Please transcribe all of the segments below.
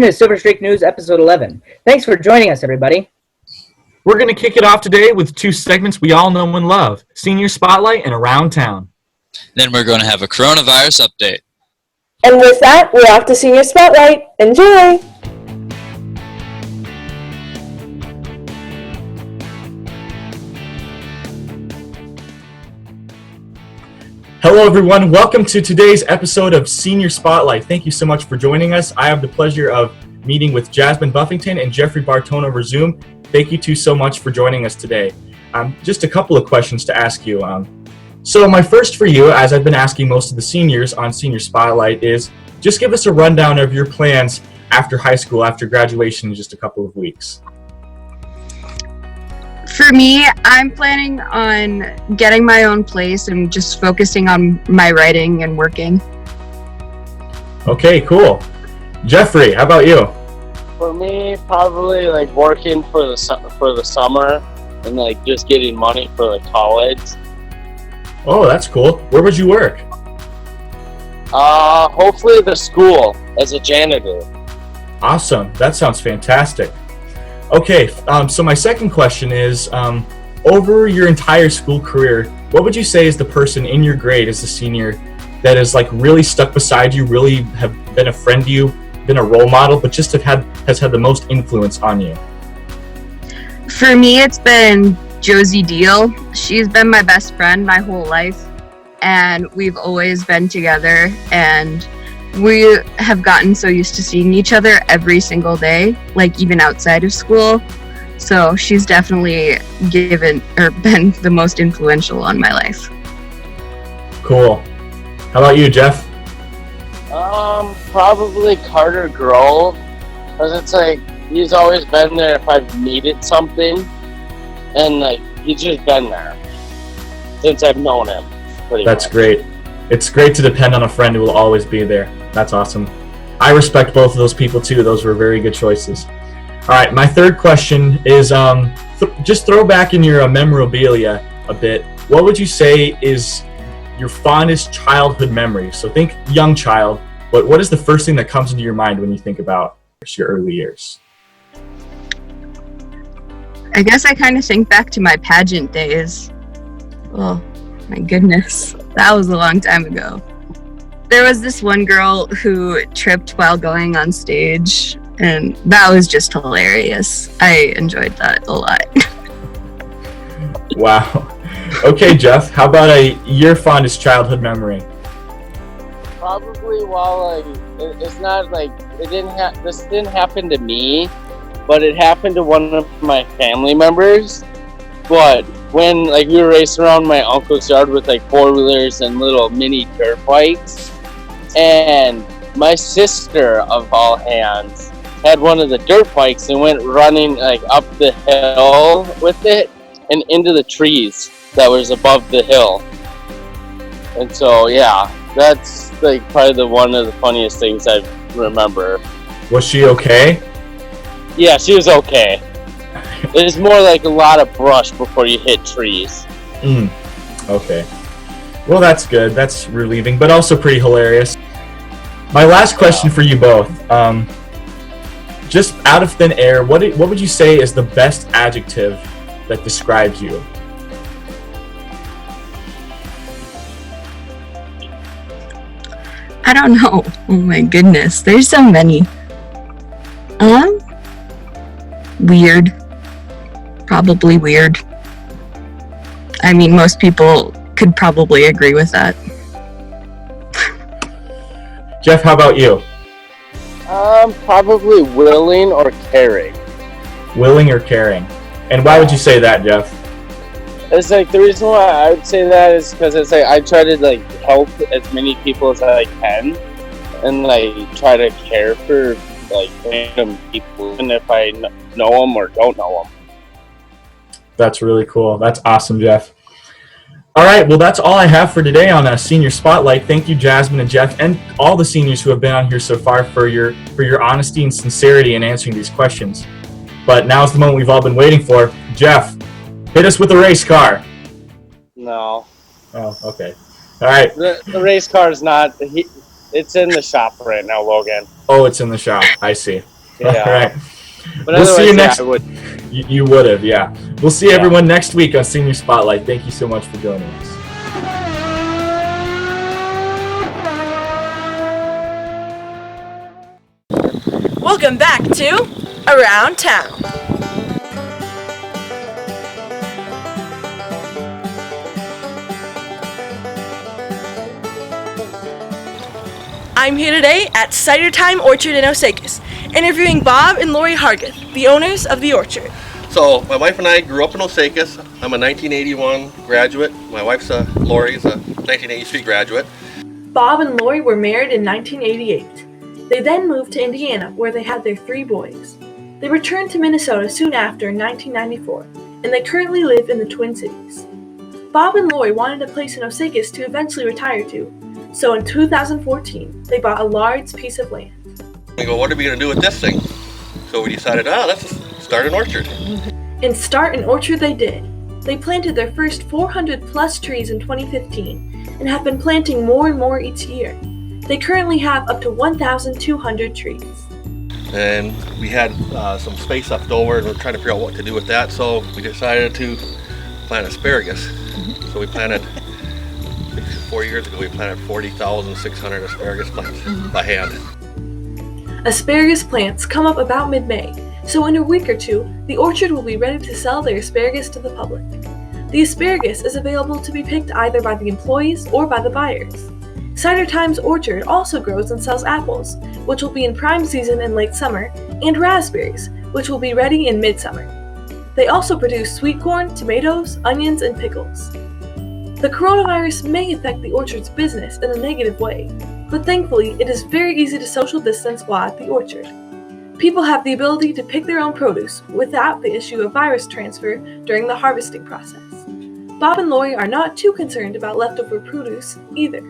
welcome to Silverstreak News Episode 11. Thanks for joining us, everybody. We're going to kick it off today with two segments we all know and love, Senior Spotlight and Around Town. Then we're going to have a coronavirus update. And with that, we're off to Senior Spotlight. Enjoy! Hello, everyone. Welcome to today's episode of Senior Spotlight. Thank you so much for joining us. I have the pleasure of meeting with Jasmine Buffington and Jeffrey Bartone over Zoom. Thank you two so much for joining us today. Just a couple of questions to ask you. So my first for you, as I've been asking most of the seniors on Senior Spotlight, is just give us a rundown of your plans after high school, after graduation in just a couple of weeks. For me, I'm planning on getting my own place and just focusing on my writing and working. Okay, cool. Jeffrey, how about you? For me, probably like working for the summer and like just getting money for the college. Oh, that's cool. Where would you work? Hopefully the school as a janitor. Awesome. That sounds fantastic. Okay, so my second question is, over your entire school career, what would you say is the person in your grade as a senior that is like really stuck beside you, really have been a friend to you, been a role model, but just has had the most influence on you? For me, it's been Josie Deal. She's been my best friend my whole life, and we've always been together, and we have gotten so used to seeing each other every single day, like even outside of school. So she's definitely been the most influential on my life. Cool. How about you, Jeff? Probably Carter Grove, because it's like he's always been there if I've needed something, and like he's just been there since I've known him. That's great. It's great to depend on a friend who will always be there. That's awesome. I respect both of those people too. Those were very good choices. All right, my third question is just throw back in your memorabilia a bit. What would you say is your fondest childhood memory? So think young child, but what is the first thing that comes into your mind when you think about your early years? I guess I kind of think back to my pageant days. Oh, my goodness. That was a long time ago. There was this one girl who tripped while going on stage, and that was just hilarious. I enjoyed that a lot. Wow. Okay, Jeff, how about your fondest childhood memory? Probably it's not like this didn't happen to me, but it happened to one of my family members. But when like we were racing around my uncle's yard with like 4-wheelers and little mini dirt bikes, and my sister of all hands had one of the dirt bikes and went running like up the hill with it and into the trees that was above the hill. And so yeah, that's like probably one of the funniest things I remember. Was she okay? Yeah, she was okay. It was more like a lot of brush before you hit trees. Okay. Well, that's good. That's relieving, but also pretty hilarious. My last question for you both. Just out of thin air, what would you say is the best adjective that describes you? I don't know. Oh my goodness. There's so many. Weird. Probably weird. I mean, most people could probably agree with that. Jeff, how about you? Probably willing or caring. Willing or caring. And why would you say that, Jeff? It's like the reason why I would say that is because it's like I try to like help as many people as I can, and like try to care for like random people, even if I know them or don't know them. That's really cool. That's awesome, Jeff. All right, well, that's all I have for today on Senior Spotlight. Thank you, Jasmine and Jeff, and all the seniors who have been on here so far for your honesty and sincerity in answering these questions. But now's the moment we've all been waiting for. Jeff, hit us with a race car. No. Oh, okay. All right. The race car is not. It's in the shop right now, Logan. Oh, it's in the shop. I see. Yeah. All right. But We'll see you otherwise, yeah, next. I would. You would have, yeah. We'll see Yeah. everyone next week on Senior Spotlight. Thank you so much for joining us. Welcome back to Around Town. I'm here today at Cider Time Orchard in Osakis, interviewing Bob and Lori Hargeth, the owners of the orchard. So my wife and I grew up in Osakis. I'm a 1981 graduate. My wife's Lori's a 1983 graduate. Bob and Lori were married in 1988. They then moved to Indiana, where they had their 3 boys. They returned to Minnesota soon after in 1994, and they currently live in the Twin Cities. Bob and Lori wanted a place in Osakis to eventually retire to, so in 2014, they bought a large piece of land. We go, what are we going to do with this thing? So we decided, let's just start an orchard. And start an orchard they did. They planted their first 400 plus trees in 2015 and have been planting more and more each year. They currently have up to 1,200 trees. And we had some space left over and we're trying to figure out what to do with that. So we decided to plant asparagus. So we planted, 4 years ago, we planted 40,600 asparagus plants by hand. Asparagus plants come up about mid-May, so in a week or 2, the orchard will be ready to sell their asparagus to the public. The asparagus is available to be picked either by the employees or by the buyers. Cider Time's orchard also grows and sells apples, which will be in prime season in late summer, and raspberries, which will be ready in midsummer. They also produce sweet corn, tomatoes, onions, and pickles. The coronavirus may affect the orchard's business in a negative way, but thankfully it is very easy to social distance while at the orchard. People have the ability to pick their own produce without the issue of virus transfer during the harvesting process. Bob and Lori are not too concerned about leftover produce either.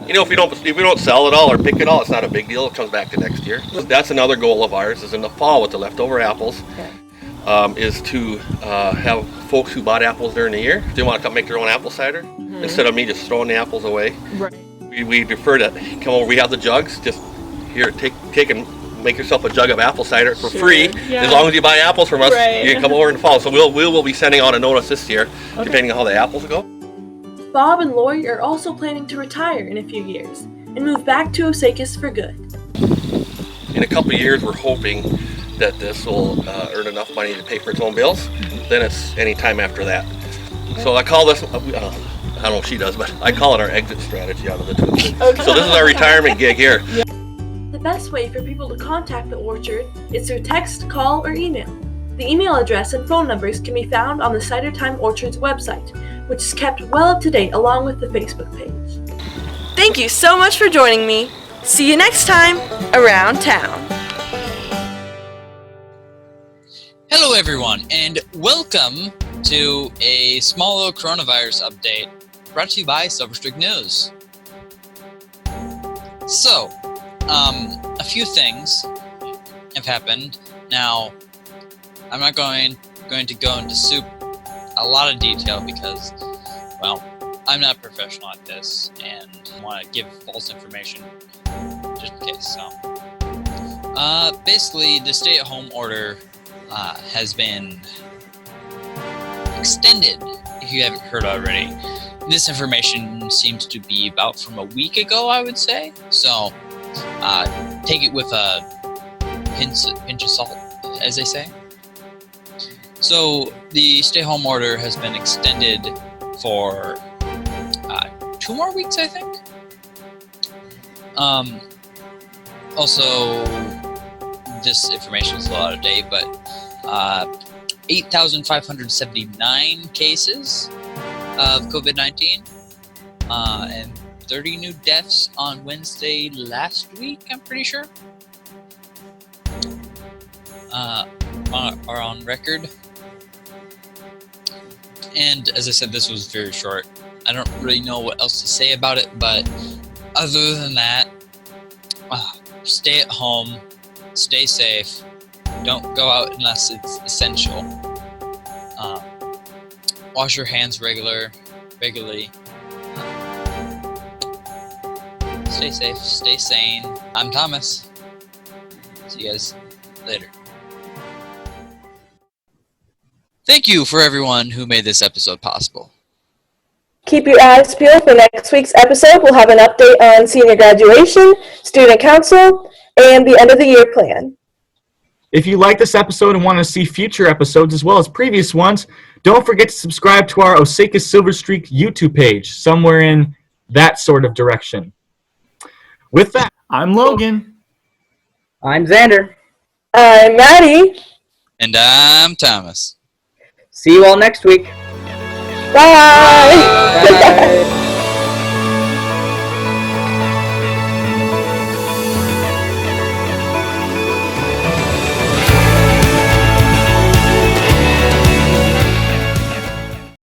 You know, if we don't sell it all or pick it all, it's not a big deal. It comes back to next year. That's another goal of ours, is in the fall with the leftover apples, is to have folks who bought apples during the year, if they want to come make their own apple cider, instead of me just throwing the apples away. Right. We prefer to come over. We have the jugs. Just here, take and make yourself a jug of apple cider for free. As long as you buy apples from us, you can come over in the fall. So we'll be sending out a notice this year, depending on how the apples go. Bob and Lori are also planning to retire in a few years and move back to Osakis for good. In a couple of years, we're hoping that this will earn enough money to pay for its own bills. Then it's any time after that. So I call this, I don't know if she does, but I call it our exit strategy out of the Twin Cities. So this is our retirement gig here. The best way for people to contact the orchard is through text, call, or email. The email address and phone numbers can be found on the Cider Time Orchard's website, which is kept well up to date along with the Facebook page. Thank you so much for joining me. See you next time around town. Hello, everyone, and welcome to a small little coronavirus update brought to you by Silverstreak News. So, a few things have happened. Now, I'm not going to go into a lot of detail because, well, I'm not a professional at this and want to give false information just in case. So, basically, the stay-at-home order has been extended, if you haven't heard already. This information seems to be about from a week ago, I would say. So, take it with a pinch of salt, as they say. So, the stay-home order has been extended for 2 more weeks, I think. Also, this information is a lot of date, but 8,579 cases of COVID-19 and 30 new deaths on Wednesday last week, I'm pretty sure, are on record. And as I said, this was very short. I don't really know what else to say about it, but other than that, stay at home, stay safe, don't go out unless it's essential. Wash your hands regularly. Stay safe, stay sane. I'm Thomas. See you guys. Later. Thank you for everyone who made this episode possible. Keep your eyes peeled for next week's episode. We'll have an update on senior graduation, student council, and the end of the year plan. If you like this episode and want to see future episodes as well as previous ones, don't forget to subscribe to our Osaka Silverstreak YouTube page, somewhere in that sort of direction. With that, I'm Logan. I'm Xander. I'm Maddie. And I'm Thomas. See you all next week. Bye. Bye.